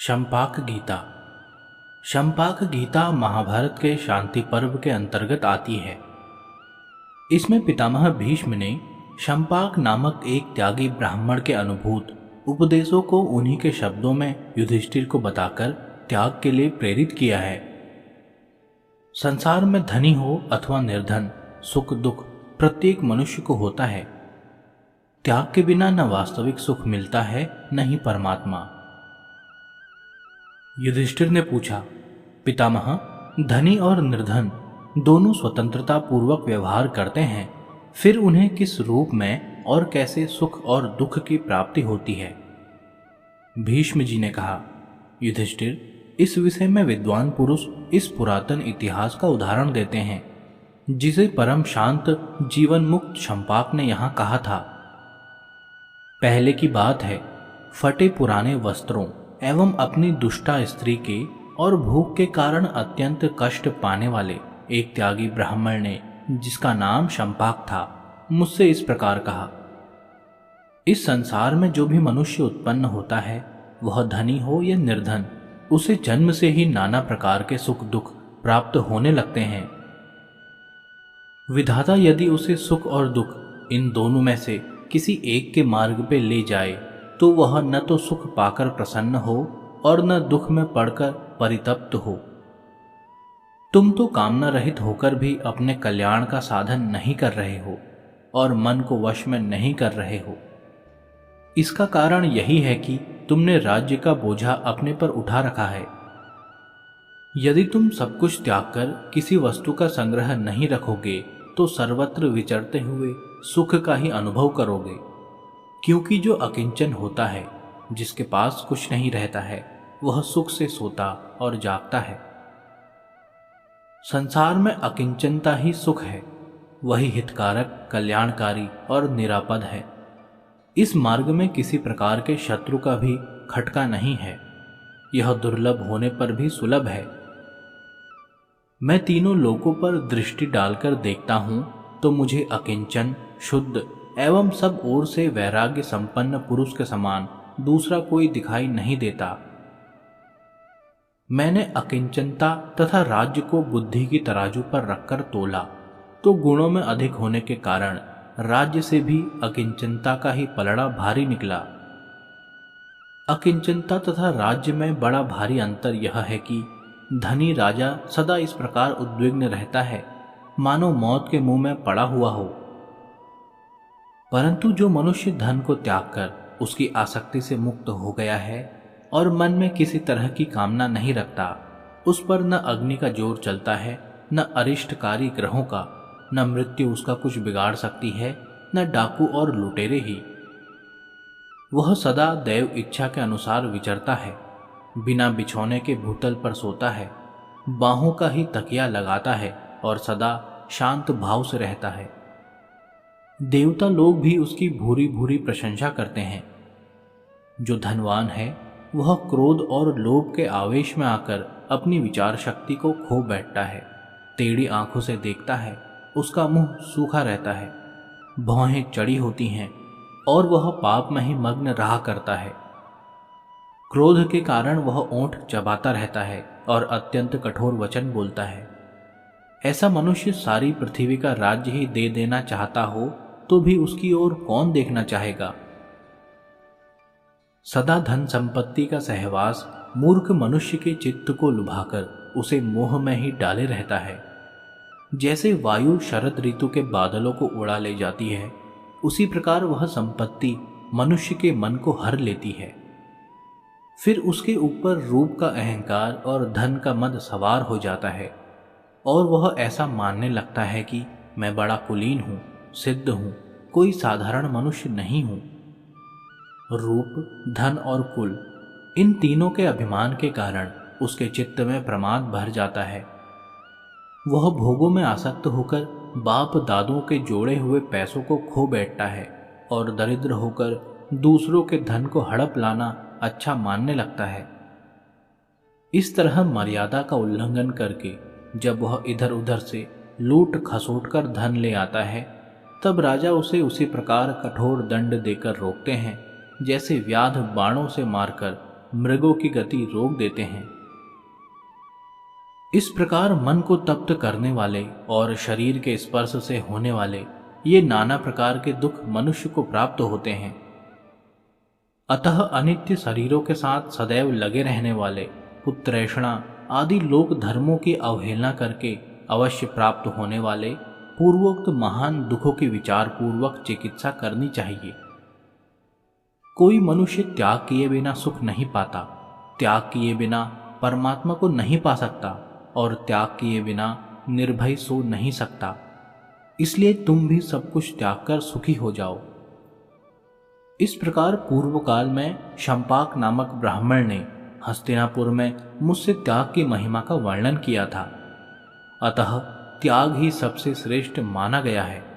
शंपाक गीता। शंपाक गीता महाभारत के शांति पर्व के अंतर्गत आती है। इसमें पितामह भीष्म ने शंपाक नामक एक त्यागी ब्राह्मण के अनुभूत उपदेशों को उन्हीं के शब्दों में युधिष्ठिर को बताकर त्याग के लिए प्रेरित किया है। संसार में धनी हो अथवा निर्धन, सुख दुख प्रत्येक मनुष्य को होता है। त्याग के बिना न वास्तविक सुख मिलता है, न ही परमात्मा। युधिष्ठिर ने पूछा, पितामह, धनी और निर्धन दोनों स्वतंत्रता पूर्वक व्यवहार करते हैं, फिर उन्हें किस रूप में और कैसे सुख और दुख की प्राप्ति होती है? भीष्म जी ने कहा, युधिष्ठिर, इस विषय में विद्वान पुरुष इस पुरातन इतिहास का उदाहरण देते हैं, जिसे परम शांत जीवन मुक्त शंपाक ने यहाँ कहा था। पहले की बात है, फटे पुराने वस्त्रों एवं अपनी दुष्टा स्त्री के और भूख के कारण अत्यंत कष्ट पाने वाले एक त्यागी ब्राह्मण ने, जिसका नाम शंपाक था, मुझसे इस प्रकार कहा, इस संसार में जो भी मनुष्य उत्पन्न होता है, वह धनी हो या निर्धन, उसे जन्म से ही नाना प्रकार के सुख दुख प्राप्त होने लगते हैं। विधाता यदि उसे सुख और दुख इन दोनों में से किसी एक के मार्ग पे ले जाए, तो वह न तो सुख पाकर प्रसन्न हो और न दुख में पड़कर परितप्त हो। तुम तो कामना रहित होकर भी अपने कल्याण का साधन नहीं कर रहे हो और मन को वश में नहीं कर रहे हो। इसका कारण यही है कि तुमने राज्य का बोझा अपने पर उठा रखा है। यदि तुम सब कुछ त्याग कर किसी वस्तु का संग्रह नहीं रखोगे, तो सर्वत्र विचरते हुए सुख का ही अनुभव करोगे, क्योंकि जो अकिंचन होता है, जिसके पास कुछ नहीं रहता है, वह सुख से सोता और जागता है। संसार में अकिंचनता ही सुख है, वही हितकारक, कल्याणकारी और निरापद है। इस मार्ग में किसी प्रकार के शत्रु का भी खटका नहीं है, यह दुर्लभ होने पर भी सुलभ है। मैं तीनों लोकों पर दृष्टि डालकर देखता हूं, तो मुझे अकिंचन, शुद्ध एवं सब ओर से वैराग्य संपन्न पुरुष के समान दूसरा कोई दिखाई नहीं देता। मैंने अकिंचनता तथा राज्य को बुद्धि की तराजू पर रखकर तोला, तो गुणों में अधिक होने के कारण राज्य से भी अकिंचनता का ही पलड़ा भारी निकला। अकिंचनता तथा राज्य में बड़ा भारी अंतर यह है कि धनी राजा सदा इस प्रकार उद्विग्न रहता है, मानो मौत के मुंह में पड़ा हुआ हो। परंतु जो मनुष्य धन को त्याग कर उसकी आसक्ति से मुक्त हो गया है और मन में किसी तरह की कामना नहीं रखता, उस पर न अग्नि का जोर चलता है, न अरिष्टकारी ग्रहों का, न मृत्यु उसका कुछ बिगाड़ सकती है, न डाकू और लुटेरे ही। वह सदा दैव इच्छा के अनुसार विचरता है, बिना बिछौने के भूतल पर सोता है, बाहों का ही तकिया लगाता है और सदा शांत भाव से रहता है। देवता लोग भी उसकी भूरी भूरी प्रशंसा करते हैं। जो धनवान है, वह क्रोध और लोभ के आवेश में आकर अपनी विचार शक्ति को खो बैठता है, टेढ़ी आंखों से देखता है, उसका मुंह सूखा रहता है, भौहें चढ़ी होती हैं और वह पाप में ही मग्न रहा करता है। क्रोध के कारण वह ओंठ चबाता रहता है और अत्यंत कठोर वचन बोलता है। ऐसा मनुष्य सारी पृथ्वी का राज्य ही दे देना चाहता हो, तो भी उसकी ओर कौन देखना चाहेगा? सदा धन संपत्ति का सहवास मूर्ख मनुष्य के चित्त को लुभाकर उसे मोह में ही डाले रहता है। जैसे वायु शरद ऋतु के बादलों को उड़ा ले जाती है, उसी प्रकार वह संपत्ति मनुष्य के मन को हर लेती है। फिर उसके ऊपर रूप का अहंकार और धन का मद सवार हो जाता है और वह ऐसा मानने लगता है कि मैं बड़ा कुलीन हूं, सिद्ध हूं, कोई साधारण मनुष्य नहीं हूं। रूप, धन और कुल, इन तीनों के अभिमान के कारण उसके चित्त में प्रमाद भर जाता है। वह भोगों में आसक्त होकर बाप दादों के जोड़े हुए पैसों को खो बैठता है और दरिद्र होकर दूसरों के धन को हड़प लाना अच्छा मानने लगता है। इस तरह मर्यादा का उल्लंघन करके जब वह इधर उधर से लूट खसोट कर धन ले आता है, तब राजा उसे उसी प्रकार कठोर दंड देकर रोकते हैं, जैसे व्याध बाणों से मारकर मृगों की गति रोक देते हैं। इस प्रकार मन को तप्त करने वाले और शरीर के स्पर्श से होने वाले ये नाना प्रकार के दुख मनुष्य को प्राप्त होते हैं। अतः अनित्य शरीरों के साथ सदैव लगे रहने वाले पुत्रैषणा आदि लोक धर्मों की अवहेलना करके अवश्य प्राप्त होने वाले पूर्वोक्त महान दुखों की विचार पूर्वक चिकित्सा करनी चाहिए। कोई मनुष्य त्याग किए बिना सुख नहीं पाता, त्याग किए बिना परमात्मा को नहीं पा सकता और त्याग किए बिना निर्भय सो नहीं सकता। इसलिए तुम भी सब कुछ त्याग कर सुखी हो जाओ। इस प्रकार पूर्व काल में शंपाक नामक ब्राह्मण ने हस्तिनापुर में मुझसे त्याग की महिमा का वर्णन किया था। अतः त्याग ही सबसे श्रेष्ठ माना गया है।